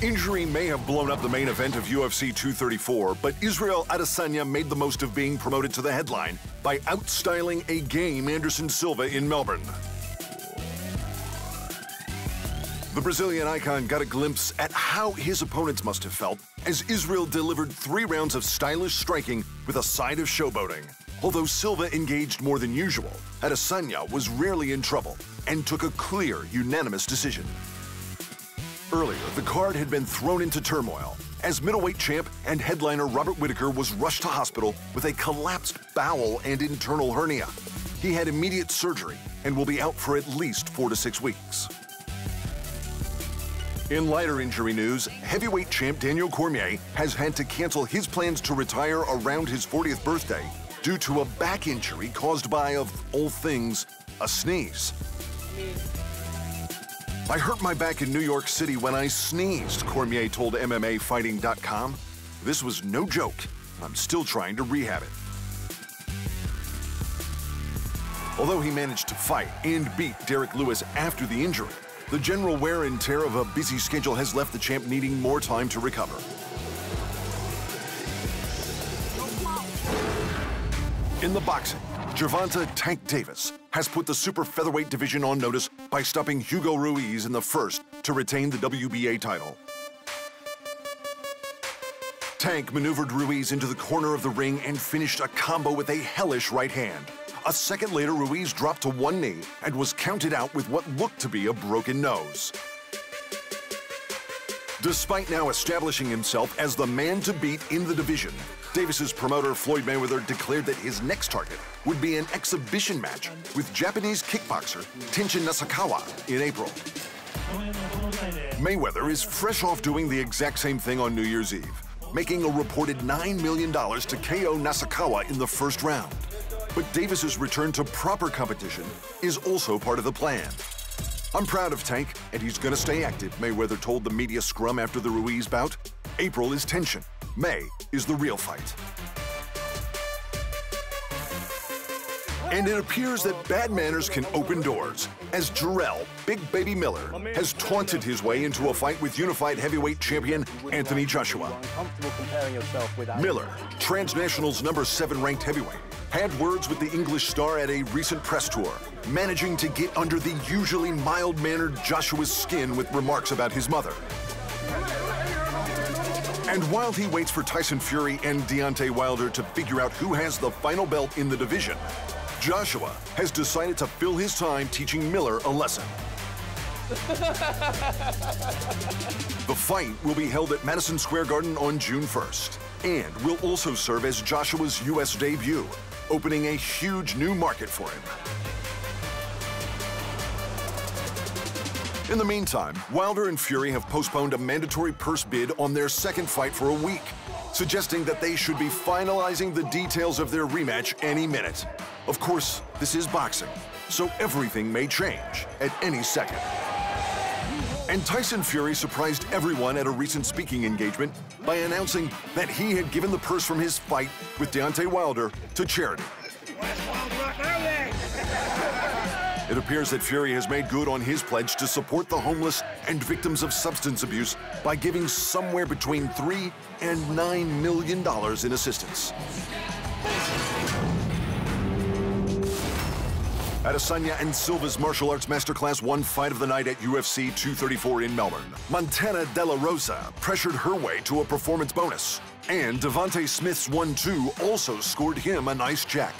Injury may have blown up the main event of UFC 234, but Israel Adesanya made the most of being promoted to the headline by outstyling a game Anderson Silva in Melbourne. The Brazilian icon got a glimpse at how his opponents must have felt as Israel delivered 3 rounds of stylish striking with a side of showboating. Although Silva engaged more than usual, Adesanya was rarely in trouble and took a clear, unanimous decision. Earlier, the card had been thrown into turmoil as middleweight champ and headliner Robert Whittaker was rushed to hospital with a collapsed bowel and internal hernia. He had immediate surgery and will be out for at least 4 to 6 weeks. In lighter injury news, heavyweight champ Daniel Cormier has had to cancel his plans to retire around his 40th birthday due to a back injury caused by, of all things, a sneeze. "I hurt my back in New York City when I sneezed," Cormier told MMAfighting.com. "This was no joke. I'm still trying to rehab it." Although he managed to fight and beat Derek Lewis after the injury, the general wear and tear of a busy schedule has left the champ needing more time to recover. In the boxing, Gervonta "Tank" Davis has put the Super Featherweight division on notice by stopping Hugo Ruiz in the first to retain the WBA title. Tank maneuvered Ruiz into the corner of the ring and finished a combo with a hellish right hand. A second later, Ruiz dropped to one knee and was counted out with what looked to be a broken nose. Despite now establishing himself as the man to beat in the division, Davis's promoter Floyd Mayweather declared that his next target would be an exhibition match with Japanese kickboxer Tenshin Nasukawa in April. Mayweather is fresh off doing the exact same thing on New Year's Eve, making a reported $9 million to KO Nasukawa in the first round. But Davis's return to proper competition is also part of the plan. "I'm proud of Tank, and he's gonna stay active," Mayweather told the media scrum after the Ruiz bout. "April is tension. May is the real fight." And it appears that bad manners can open doors, as Jarrell, Big Baby Miller, has taunted his way into a fight with unified heavyweight champion Anthony Joshua. Miller, Transnational's #7 ranked heavyweight, had words with the English star at a recent press tour, managing to get under the usually mild-mannered Joshua's skin with remarks about his mother. And while he waits for Tyson Fury and Deontay Wilder to figure out who has the final belt in the division, Joshua has decided to fill his time teaching Miller a lesson. The fight will be held at Madison Square Garden on June 1st and will also serve as Joshua's U.S. debut, opening a huge new market for him. In the meantime, Wilder and Fury have postponed a mandatory purse bid on their second fight for a week, suggesting that they should be finalizing the details of their rematch any minute. Of course, this is boxing, so everything may change at any second. And Tyson Fury surprised everyone at a recent speaking engagement by announcing that he had given the purse from his fight with Deontay Wilder to charity. It appears that Fury has made good on his pledge to support the homeless and victims of substance abuse by giving somewhere between $3 and $9 million in assistance. Adesanya and Silva's martial arts masterclass won fight of the night at UFC 234 in Melbourne. Montana De La Rosa pressured her way to a performance bonus, and Devontae Smith's 1-2 also scored him a nice check.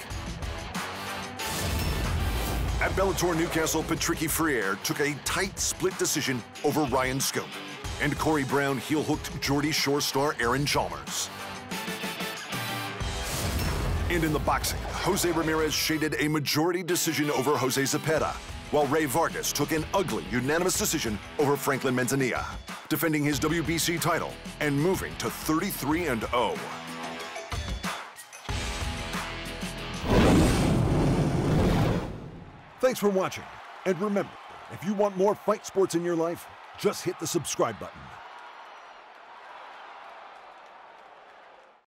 At Bellator Newcastle, Patricky Freire took a tight split decision over Ryan Scope, and Corey Brown heel-hooked Geordie Shore star Aaron Chalmers. And in the boxing, Jose Ramirez shaded a majority decision over Jose Zepeda, while Ray Vargas took an ugly unanimous decision over Franklin Manzanilla, defending his WBC title and moving to 33-0. Thanks for watching, and remember, if you want more fight sports in your life, just hit the subscribe button.